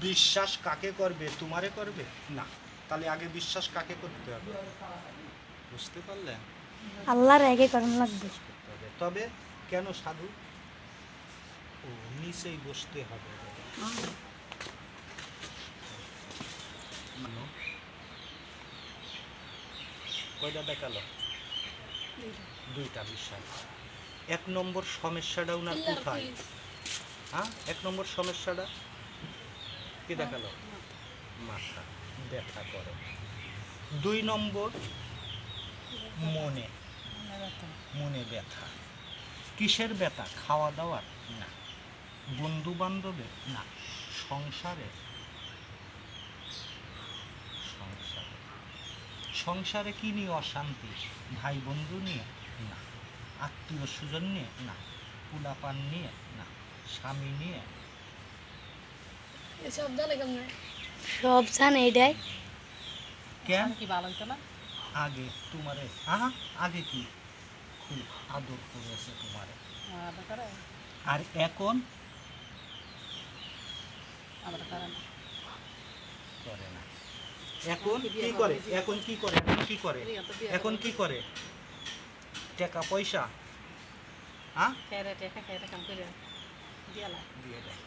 বিশ্বাস কাকে করবে? তোমারে করবে না। তাহলে আগে বিশ্বাস কাকে করতে হবে? বুঝতে পারলেন? আল্লাহর আগে করার লাগবে। তবে কেন সাধু? ও নিচেই বসতে হবে। কয়টা দেখালো? দুইটা বিষয়। এক নম্বর সমস্যাটা উনার কোথায়? হ্যাঁ, এক নম্বর সমস্যাটা কি দেখালো? মাথা ব্যথা করে। দুই নম্বর মনে ব্যথা। কিসের ব্যথা? খাওয়া দাওয়ার না, বন্ধু বান্ধবের না, সংসারে সংসারে কি নিয়ে অশান্তি? ভাই বন্ধু নিয়ে না, আত্মীয় স্বজন নিয়ে না, পোলাপান নিয়ে না, স্বামী নিয়ে। সব জানে এটাই। কেন কি ভালো হইতো না? আগে তোমারে আগে কি খুব আদর করেছে তোমারে, আর এখন করে না। এখন কি করে? এখন কি করে? এখন কি করে? এখন কি করে? টাকা পয়সা দিয়ে দেয়।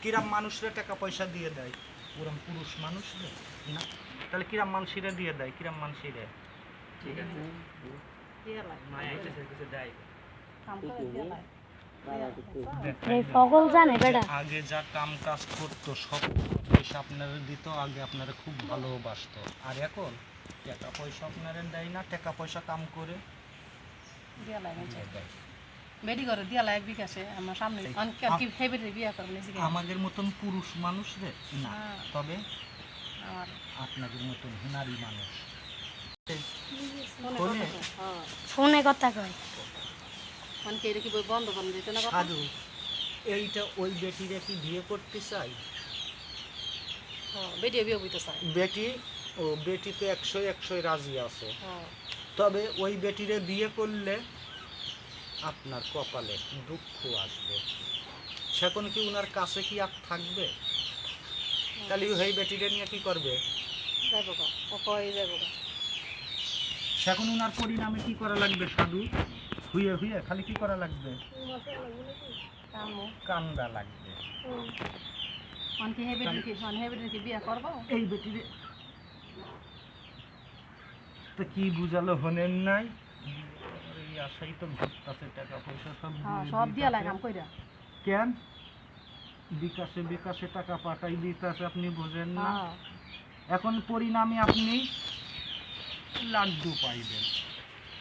কিরাম মানুষরা টাকা পয়সা দিয়ে দেয়? ওরম পুরুষ মানুষরা না। তাহলে কিরাম মানুষেরা দিয়ে দেয়? কিরাম মানুষেরা ঠিক আছে আগে যা কাম কাজ করতো সব পয়সা আপনারা দিত, আগে আপনারা খুব ভালোবাসতো। আর এখন টাকা পয়সা আপনারা দেয় না, টাকা পয়সা কাম করে আমাদের মতন পুরুষ মানুষ রে না, তবে আপনাদের মতন নারী মানুষ ফোনে কথা কয়। সাধু এইটা ওই বেটিরে কি বিয়ে করতে চাই? বেটি ও বেটি তো 100 রাজি আছে। তবে ওই বেটিরে বিয়ে করলে আপনার কপালে দুঃখ আসবে। সেখন কি উনার কাছে কি আর থাকবে? তাহলে ওই বেটিরে নিয়ে কি করবে? সেখন উনার পরিণামে কি করা লাগবে? সাধু হুইয়ে হুইয়ে খালি কি করা লাগবে? কান্দা লাগবে। এই বেটিরে তো কি বুঝালো হনেন নাই? এই আশাই তো ঘুরতেছে, টাকা পয়সা সব দিয়া লাগাম কইরা। কেন বিকাশে বিকাশে টাকা পাঠাই দিতেছে, আপনি বোঝেন না? এখন পরিণামে আপনি লাড্ডু পাইবেন।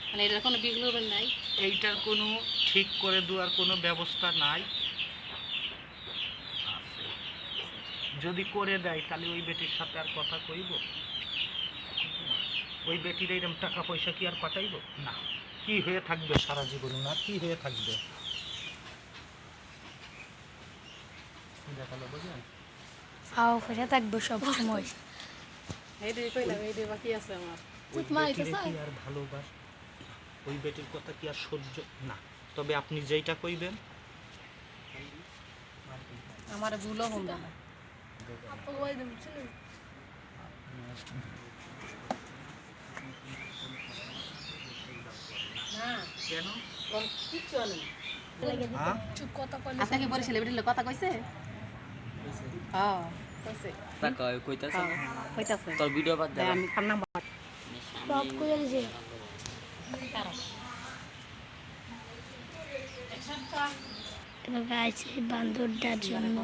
মানে এটার কোনো বিঘ্ন নাই, এইটার কোনো ঠিক করে দেওয়ার কোনো ব্যবস্থা নাই। যদি করে দেয় তাহলে ওই বেটির সাথে আর কথা কইব? ওই বেটির এরকম টাকা পয়সা কি আর পাঠাইব না? কি হয়ে থাকবে সারা জীবন? না কি হয়ে থাকবে? দেখালো বুঝলেন? পাও ফেরে থাকবো সব সময়। বাকি আছে আমার আর ভালোবাস ওই বেটির কথা কি আর সহ্য না? তবে আপনি যেইটা কইবেন আমার ভুলও হল না। কেন কিচ্ছু নেই। কথা কি বরিশালে বেরিয়ে কথা কইছে? হ্যাঁ কইছে। কইতাছে না? কইতাছে তোর ভিডিও বাদ দে। আমি খানা সব কইরা দিছে। তো গাইস এই বান্দরটার জন্য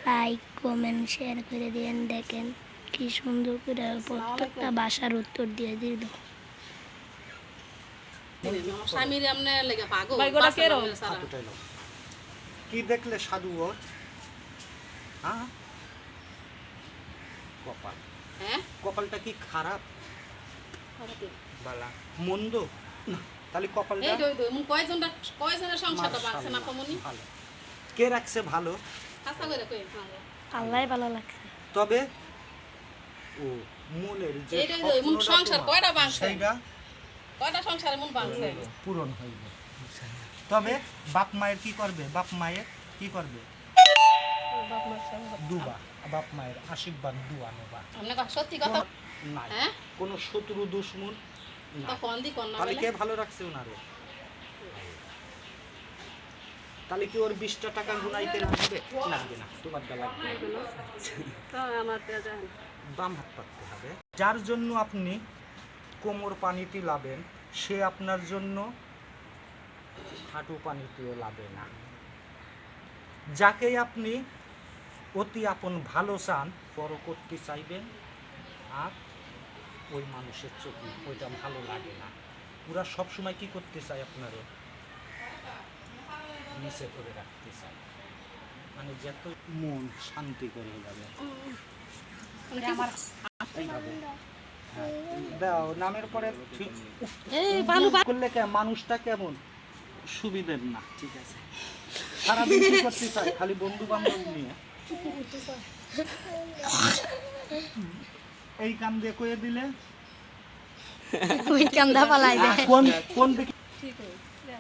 লাইক কমেন্ট শেয়ার করে দিয়েন। দেখেন কি সুন্দর করে প্রত্যেকটা ভাষার উত্তর দিয়ে দিল। স্বামীর এমনে লাগা পাগল কি দেখলে সাধু ওর? কপাল, হ্যাঁ কপালটা কি খারাপ বালা মন্দ না? তাহলে কপালটা কয়জনের সংসারটা বাঁচছে না কমনি? ভালো। কে রাখছে ভালো? হাসা করে কই আল্লাহই ভালো লাগছে। তবে ও মূলের যে সংসার কয়টা বাঁচছে? সেইটা কয়টা সংসারে মন বাঁচছে? পূরণ হইবে। তবে বাপ মায়ের কি করবে? বাপ মায়ের কি করবে? দুবা বাপ মায়ের আশীর্বাদ দুয়া নেবা আপনি সত্যি কথা নাই হ্যাঁ কোনো শত্রু দুশ্মন তো কোন দি কোন না তাহলে কে ভালো রাখছে ওনারে তাহলে কি ওর 20টা টাকা গুনাইতে লাগবে লাগবে না তোমার দা লাগবে তো আমার তে জান বাম হাত পাততে হবে যার জন্য আপনি কোমর পানিতে লাবেন সে আপনার জন্য হাঁটু পানিতেও লাবে না যাকে আপনি অতি আপন ভালো চান বড় করতে চাইবেন আর ওই মানুষের চোখে ওইটা ভালো লাগে না ওরা সবসময় কি করতে চায় আপনারও নিচে করে রাখতে চায় মানে যত মন শান্তি করে যাবে আমার এইভাবে হ্যাঁ, দাও নামের পরে ঠিক এই ভালো করলে মানুষটা কেমন সুবিধের না ঠিক আছে সারাদিন কি করতে চাই খালি বন্ধু বান্ধব নিয়ে এই কাম দিয়ে কয়ে দিলে ওই কান্দা পালাই কোন কোন দিকে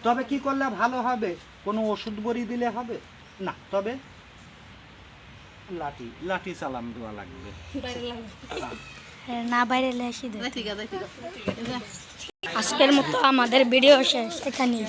তবে কি করলে ভালো হবে কোনো ওষুধ বড়ি দিলে হবে না তবে লাঠি লাঠি চালান দেওয়া লাগবে না বাইরে লেসি দে ঠিক আছে ঠিক আছে আজকের মতো আমাদের ভিডিও শেষ এখানেই